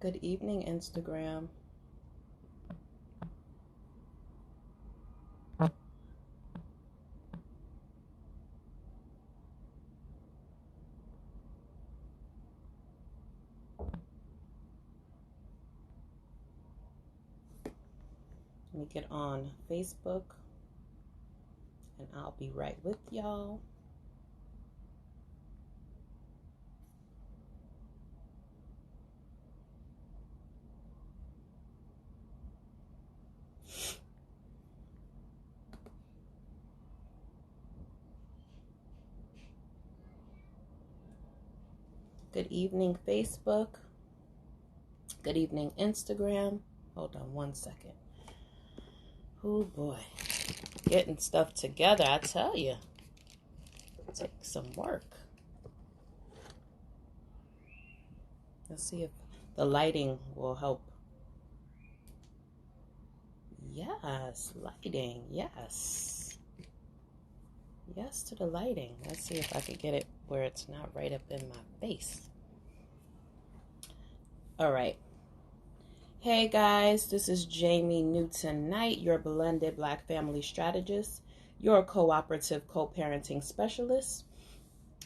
Good evening, Instagram. Let me get on Facebook and I'll be right with y'all. Good evening, Facebook. Good evening, Instagram. Hold on one second. Oh boy. Getting stuff together, I tell you. Take some work. Let's see if the lighting will help. Yes, lighting. Yes. Yes to the lighting. Let's see if I can get it where it's not right up in my face. All right. Hey guys, this is Jamie Newton Knight, your blended Black family strategist, your cooperative co-parenting specialist.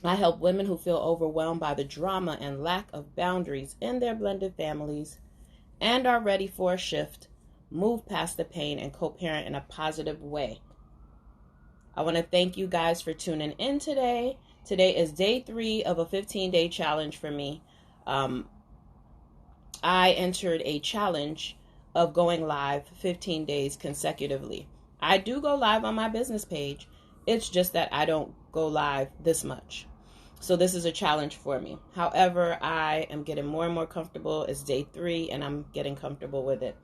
I help women who feel overwhelmed by the drama and lack of boundaries in their blended families and are ready for a shift, move past the pain, and co-parent in a positive way. I want to thank you guys for tuning in today. Today is day 3 of a 15-day challenge for me. I entered a challenge of going live 15 days consecutively. I do go live on my business page. It's just that I don't go live this much. So this is a challenge for me. However, I am getting more and more comfortable. It's day 3 and I'm getting comfortable with it.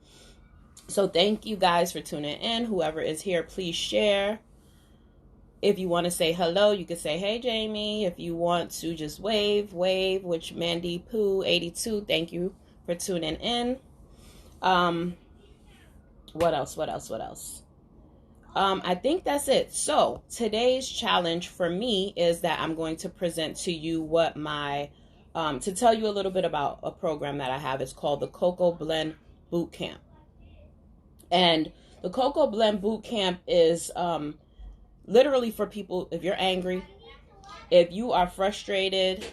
So thank you guys for tuning in. Whoever is here, please share. If you want to say hello, you can say, hey, Jamie. If you want to just wave, which Mandy Pooh 82, thank you for tuning in. What else? I think that's it. So today's challenge for me is that I'm going to present to you what to tell you a little bit about a program that I have. It's called the CoCo Blend Bootcamp. And the CoCo Blend Bootcamp is literally for people, if you're angry, if you are frustrated,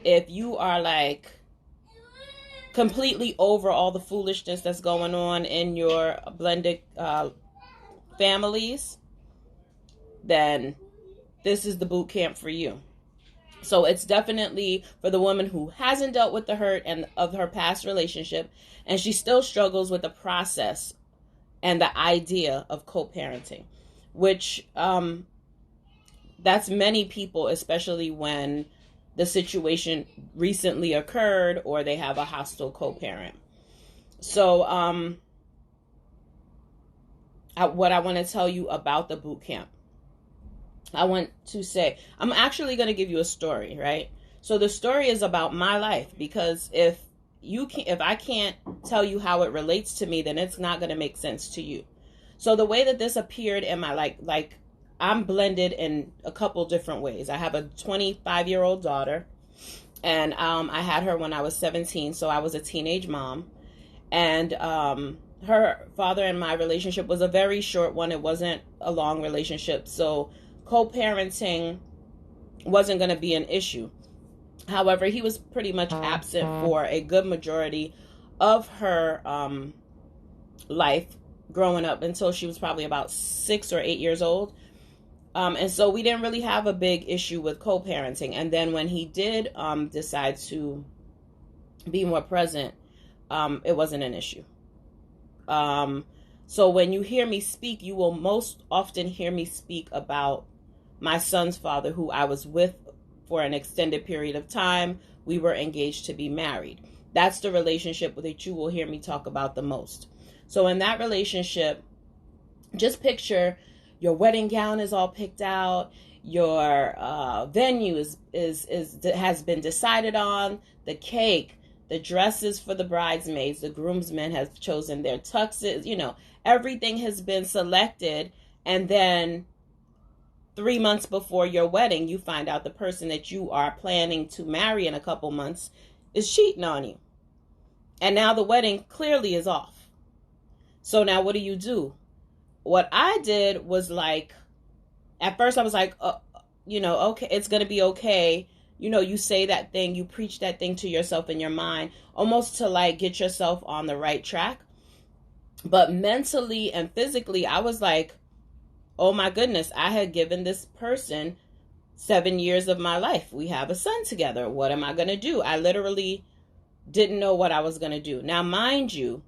if you are like completely over all the foolishness that's going on in your blended families, then this is the boot camp for you. So it's definitely for the woman who hasn't dealt with the hurt and of her past relationship, and she still struggles with the process and the idea of co-parenting, which that's many people, especially when the situation recently occurred or they have a hostile co-parent. So what I want to tell you about the boot camp, I want to say, I'm actually going to give you a story, right? So the story is about my life, because if I can't tell you how it relates to me, then it's not going to make sense to you. So the way that this appeared in my like I'm blended in a couple different ways. I have a 25-year-old daughter, and I had her when I was 17, so I was a teenage mom. And her father and my relationship was a very short one. It wasn't a long relationship, so co-parenting wasn't going to be an issue. However, he was pretty much absent for a good majority of her life growing up until she was probably about 6 or 8 years old. And so we didn't really have a big issue with co-parenting. And then when he did decide to be more present, it wasn't an issue. So when you hear me speak, you will most often hear me speak about my son's father, who I was with for an extended period of time. We were engaged to be married. That's the relationship that you will hear me talk about the most. So in that relationship, just picture your wedding gown is all picked out. Your venue has been decided on. The cake, the dresses for the bridesmaids, the groomsmen have chosen their tuxes. Everything has been selected. And then 3 months before your wedding, you find out the person that you are planning to marry in a couple months is cheating on you. And now the wedding clearly is off. So now what do? What I did was like, at first I was like, okay, it's going to be okay. You say that thing, you preach that thing to yourself in your mind, almost to like get yourself on the right track. But mentally and physically, I was like, oh my goodness, I had given this person 7 years of my life. We have a son together. What am I going to do? I literally didn't know what I was going to do. Now, mind you,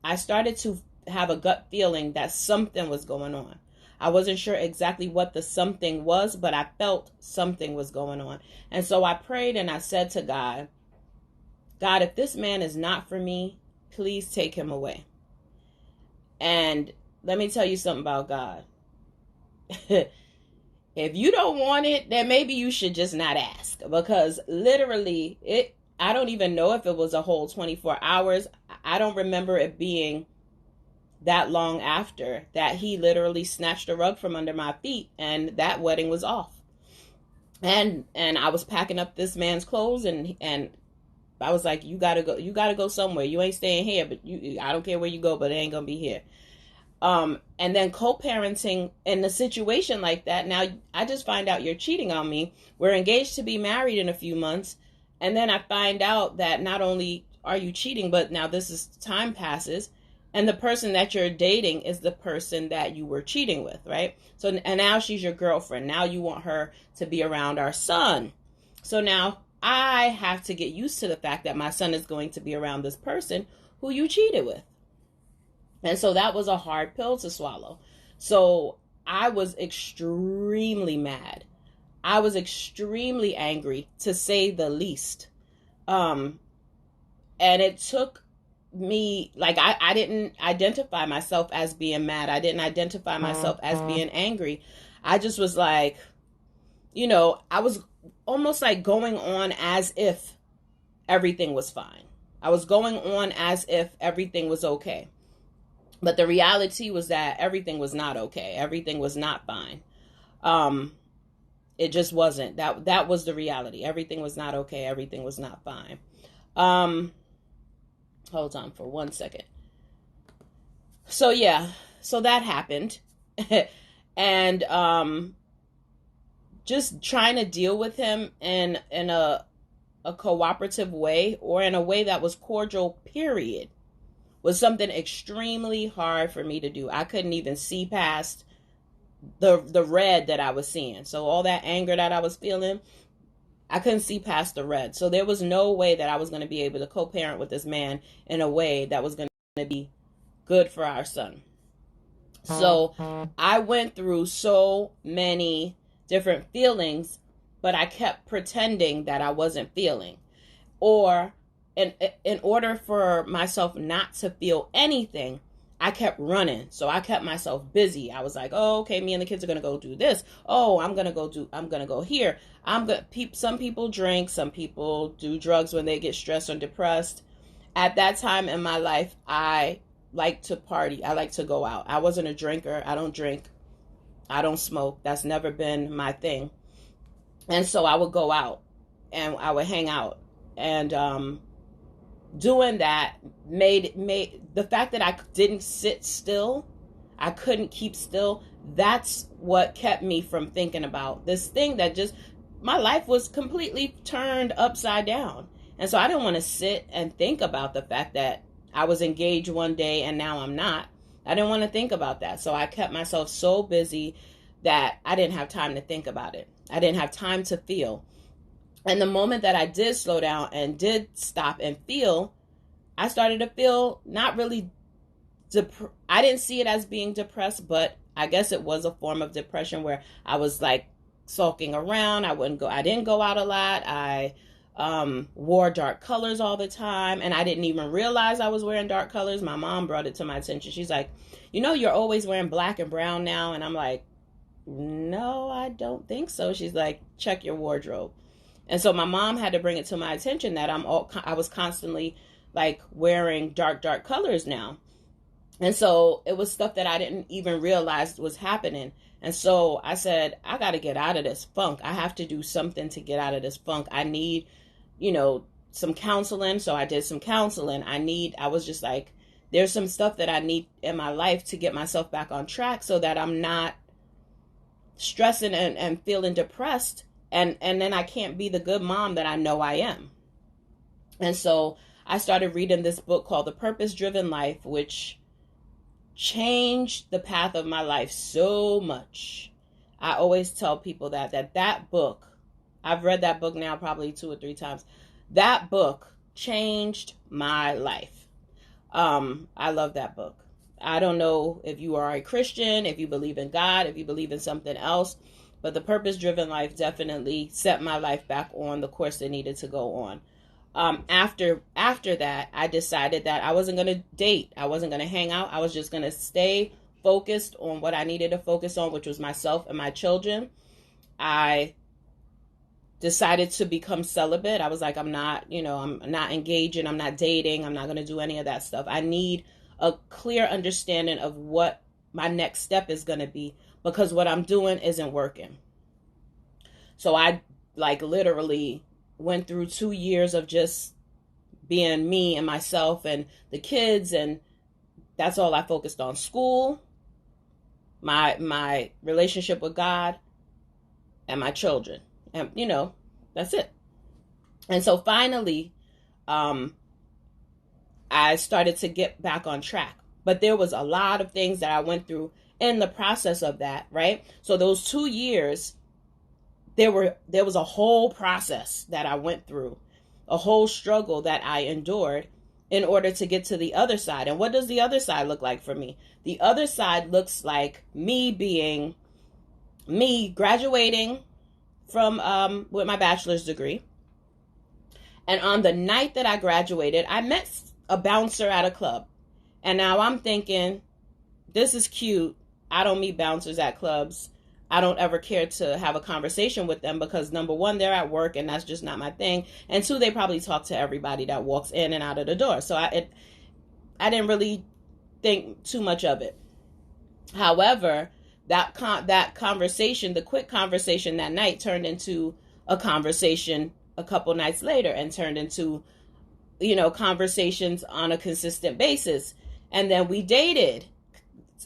I started to have a gut feeling that something was going on. I wasn't sure exactly what the something was, but I felt something was going on. And so I prayed and I said to God, God, if this man is not for me, please take him away. And let me tell you something about God. If you don't want it, then maybe you should just not ask, because literally I don't even know if it was a whole 24 hours. I don't remember it being that long after that he literally snatched the rug from under my feet, and that wedding was off. And I was packing up this man's clothes, and I was like, you gotta go somewhere. You ain't staying here, but I don't care where you go, but it ain't gonna be here. And then co-parenting in a situation like that, now I just find out you're cheating on me. We're engaged to be married in a few months, and then I find out that not only are you cheating, but now time passes, and the person that you're dating is the person that you were cheating with, right? So, and now she's your girlfriend. Now you want her to be around our son. So now I have to get used to the fact that my son is going to be around this person who you cheated with. And so that was a hard pill to swallow. So I was extremely mad. I was extremely angry, to say the least. And it took me, like, I didn't identify myself as being mad. I didn't identify myself as being angry. I just was like, I was almost like going on as if everything was fine. I was going on as if everything was okay. But the reality was that everything was not okay. Everything was not fine. It just wasn't. That was the reality. Everything was not okay. Everything was not fine. Hold on for 1 second. So yeah, so that happened. And just trying to deal with him in a cooperative way, or in a way that was cordial, period, was something extremely hard for me to do. I couldn't even see past the red that I was seeing. So all that anger that I was feeling, I couldn't see past the red. So there was no way that I was going to be able to co-parent with this man in a way that was going to be good for our son. So I went through so many different feelings, but I kept pretending that I wasn't feeling. Or in order for myself not to feel anything, I kept running. So I kept myself busy. I was like, oh, okay, me and the kids are going to go do this. Oh, I'm going to go here. Some people drink, some people do drugs when they get stressed or depressed. At that time in my life, I like to party. I like to go out. I wasn't a drinker. I don't drink. I don't smoke. That's never been my thing. And so I would go out and I would hang out. And doing that made the fact that I didn't sit still, I couldn't keep still, that's what kept me from thinking about this thing that just, my life was completely turned upside down. And so I didn't want to sit and think about the fact that I was engaged one day and now I'm not. I didn't want to think about that. So I kept myself so busy that I didn't have time to think about it. I didn't have time to feel. And the moment that I did slow down and did stop and feel, I started to feel not really, I didn't see it as being depressed, but I guess it was a form of depression where I was like sulking around. I didn't go out a lot. I wore dark colors all the time, and I didn't even realize I was wearing dark colors. My mom brought it to my attention. She's like, you're always wearing black and brown now. And I'm like, no, I don't think so. She's like, check your wardrobe. And so my mom had to bring it to my attention that I was constantly like wearing dark colors now. And so it was stuff that I didn't even realize was happening. And so I said, I got to get out of this funk. I have to do something to get out of this funk. I need, some counseling. So I did some counseling. I was just like, there's some stuff that I need in my life to get myself back on track so that I'm not stressing and feeling depressed. And then I can't be the good mom that I know I am. And so I started reading this book called The Purpose Driven Life, which changed the path of my life so much. I always tell people that book, I've read that book now probably 2 or 3 times. That book changed my life. I love that book. I don't know if you are a Christian, if you believe in God, if you believe in something else, but The Purpose Driven Life definitely set my life back on the course it needed to go on. After that, I decided that I wasn't going to date. I wasn't going to hang out. I was just going to stay focused on what I needed to focus on, which was myself and my children. I decided to become celibate. I was like, I'm not engaging. I'm not dating. I'm not going to do any of that stuff. I need a clear understanding of what my next step is going to be, because what I'm doing isn't working. So I literally went through 2 years of just being me and myself and the kids, and that's all I focused on. School, my relationship with God, and my children. And that's it. And so finally, I started to get back on track. But there was a lot of things that I went through in the process of that, right? So those 2 years, there was a whole process that I went through, a whole struggle that I endured in order to get to the other side. And what does the other side look like for me? The other side looks like me graduating from with my bachelor's degree. And on the night that I graduated, I met a bouncer at a club. And now I'm thinking, this is cute. I don't meet bouncers at clubs. I don't ever care to have a conversation with them because, number one, they're at work and that's just not my thing. And 2, they probably talk to everybody that walks in and out of the door. So I didn't really think too much of it. However, that conversation, the quick conversation that night, turned into a conversation a couple nights later and turned into, conversations on a consistent basis. And then we dated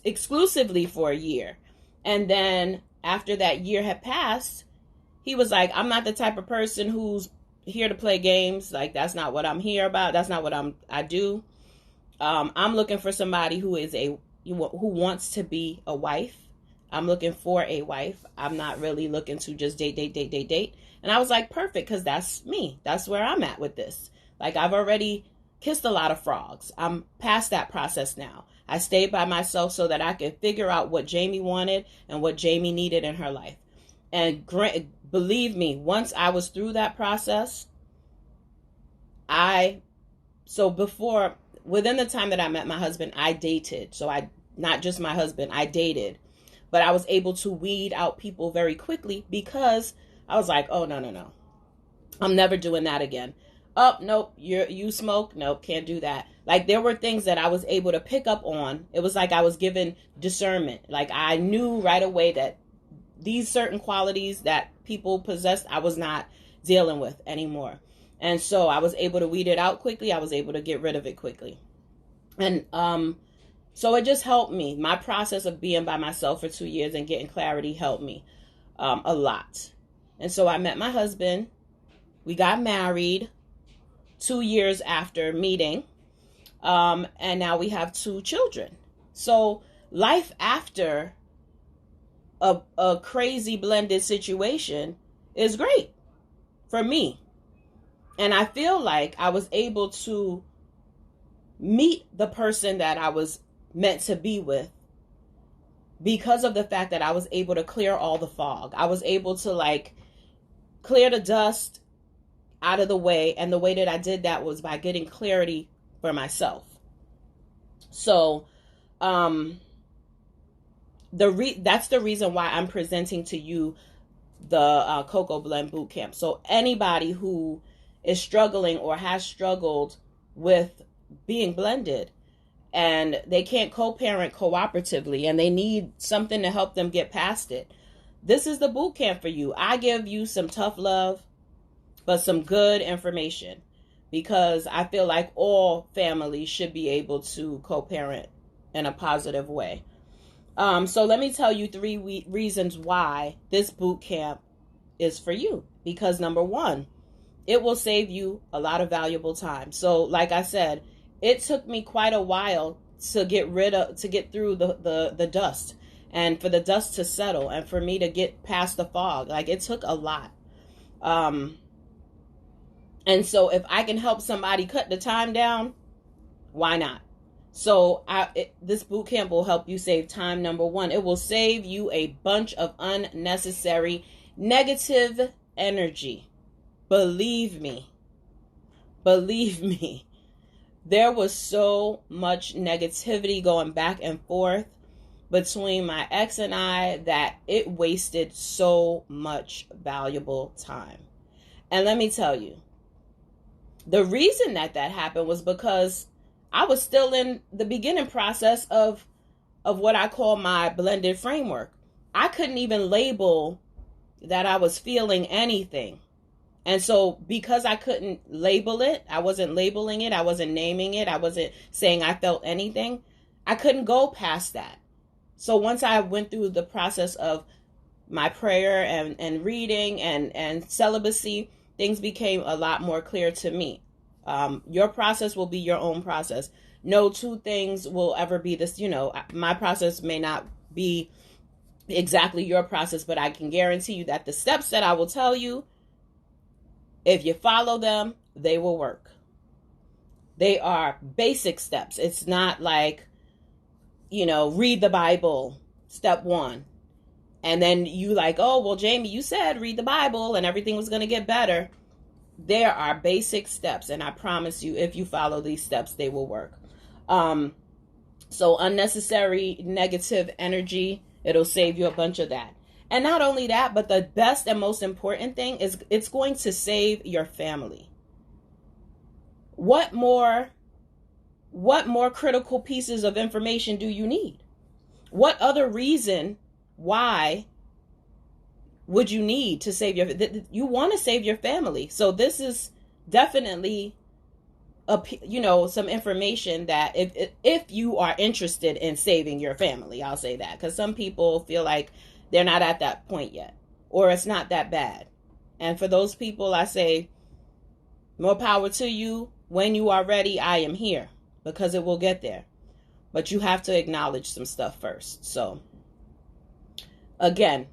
exclusively for a year. And then after that year had passed, he was like, I'm not the type of person who's here to play games. Like, that's not what I'm here about. That's not what I do. I'm looking for somebody who wants to be a wife. I'm looking for a wife. I'm not really looking to just date. And I was like, perfect, because that's me. That's where I'm at with this. Like, I've already kissed a lot of frogs. I'm past that process now. I stayed by myself so that I could figure out what Jamie wanted and what Jamie needed in her life. And believe me, once I was through that process, within the time that I met my husband, I dated. So not just my husband, I dated. But I was able to weed out people very quickly because I was like, oh, no. I'm never doing that again. Oh, nope, you smoke? Nope, can't do that. Like, there were things that I was able to pick up on. It was like I was given discernment. Like, I knew right away that these certain qualities that people possessed, I was not dealing with anymore. And so I was able to weed it out quickly. I was able to get rid of it quickly. And so it just helped me. My process of being by myself for 2 years and getting clarity helped me a lot. And so I met my husband. We got married 2 years after meeting. And now we have 2 children. So life after a crazy blended situation is great for me. And I feel like I was able to meet the person that I was meant to be with because of the fact that I was able to clear all the fog. I was able to clear the dust out of the way. And the way that I did that was by getting clarity for myself. So, that's the reason why I'm presenting to you the CoCo Blend Bootcamp. So anybody who is struggling or has struggled with being blended and they can't co-parent cooperatively and they need something to help them get past it, this is the bootcamp for you. I give you some tough love, but some good information. because I feel like all families should be able to co-parent in a positive way. So let me tell you 3 reasons why this boot camp is for you. Because number one, it will save you a lot of valuable time. So like I said, it took me quite a while to get through the dust, and for the dust to settle, and for me to get past the fog. Like, it took a lot. And so if I can help somebody cut the time down, why not? So this boot camp will help you save time. Number one, it will save you a bunch of unnecessary negative energy. Believe me. There was so much negativity going back and forth between my ex and I that it wasted so much valuable time. And let me tell you, the reason that happened was because I was still in the beginning process of what I call my blended framework. I couldn't even label that I was feeling anything. And so because I couldn't label it, I wasn't labeling it, I wasn't naming it, I wasn't saying I felt anything, I couldn't go past that. So once I went through the process of my prayer and reading and celibacy, things became a lot more clear to me. Your process will be your own process. No two things will ever be this, my process may not be exactly your process, but I can guarantee you that the steps that I will tell you, if you follow them, they will work. They are basic steps. It's not like, read the Bible, step 1. And then you like, oh, well, Jamie, you said read the Bible and everything was going to get better. There are basic steps, and I promise you, if you follow these steps, they will work. So unnecessary negative energy, it'll save you a bunch of that. And not only that, but the best and most important thing is it's going to save your family. What more critical pieces of information do you need? What other reason why would you need to save you want to save your family? So this is definitely some information that if you are interested in saving your family, I'll say that, because some people feel like they're not at that point yet, or it's not that bad. And for those people, I say, more power to you. When you are ready, I am here, because it will get there. But you have to acknowledge some stuff first. So again,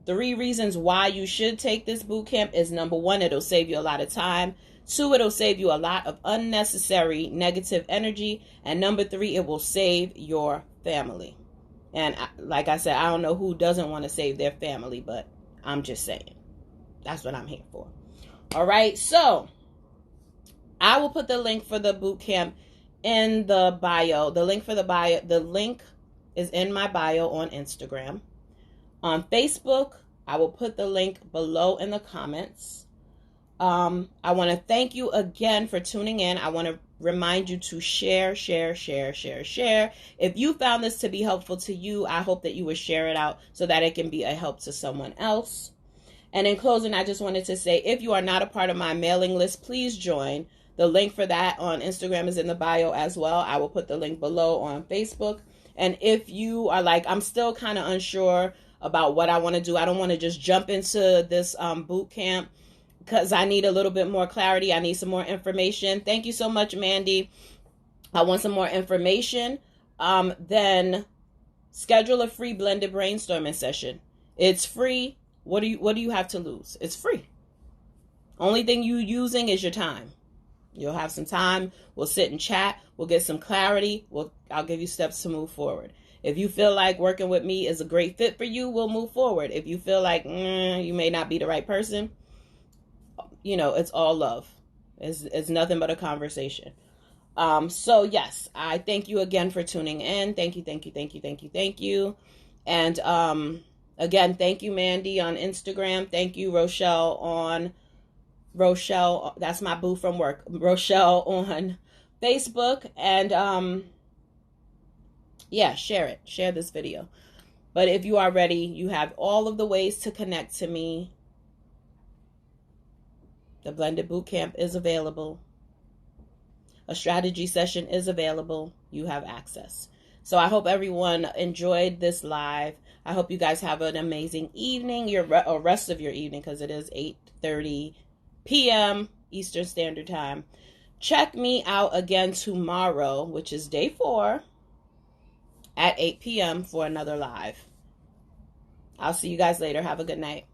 3 reasons why you should take this boot camp is: number 1, it'll save you a lot of time. 2, it'll save you a lot of unnecessary negative energy. And number 3, it will save your family. And like I said, I don't know who doesn't want to save their family, but I'm just saying. That's what I'm here for. All right. So I will put the link for the boot camp in the bio. The link is in my bio on Instagram. On Facebook, I will put the link below in the comments. I want to thank you again for tuning in. I want to remind you to share. If you found this to be helpful to you, I hope that you would share it out so that it can be a help to someone else. And in closing, I just wanted to say, if you are not a part of my mailing list, please join. The link for that on Instagram is in the bio as well. I will put the link below on Facebook. And if you are like, I'm still kind of unsure about what I want to do, I don't want to just jump into this boot camp, because I need a little bit more clarity. I need some more information. Thank you so much, Mandy. I want some more information. Then schedule a free blended brainstorming session. It's free. What do you have to lose? It's free. Only thing you using is your time. You'll have some time. We'll sit and chat. We'll get some clarity. I'll give you steps to move forward. If you feel like working with me is a great fit for you, we'll move forward. If you feel like you may not be the right person, it's all love. It's nothing but a conversation. So yes, I thank you again for tuning in. Thank you. And again, thank you, Mandy, on Instagram. Thank you, Rochelle, that's my boo from work. Rochelle on Facebook. And share this video. But if you are ready, you have all of the ways to connect to me. The Blended Bootcamp is available. a strategy session is available, you have access. So I hope everyone enjoyed this live. I hope you guys have an amazing evening, or rest of your evening, because it is 8:30 p.m. Eastern Standard Time. Check me out again tomorrow, which is day 4, at 8 p.m. for another live. I'll see you guys later. Have a good night.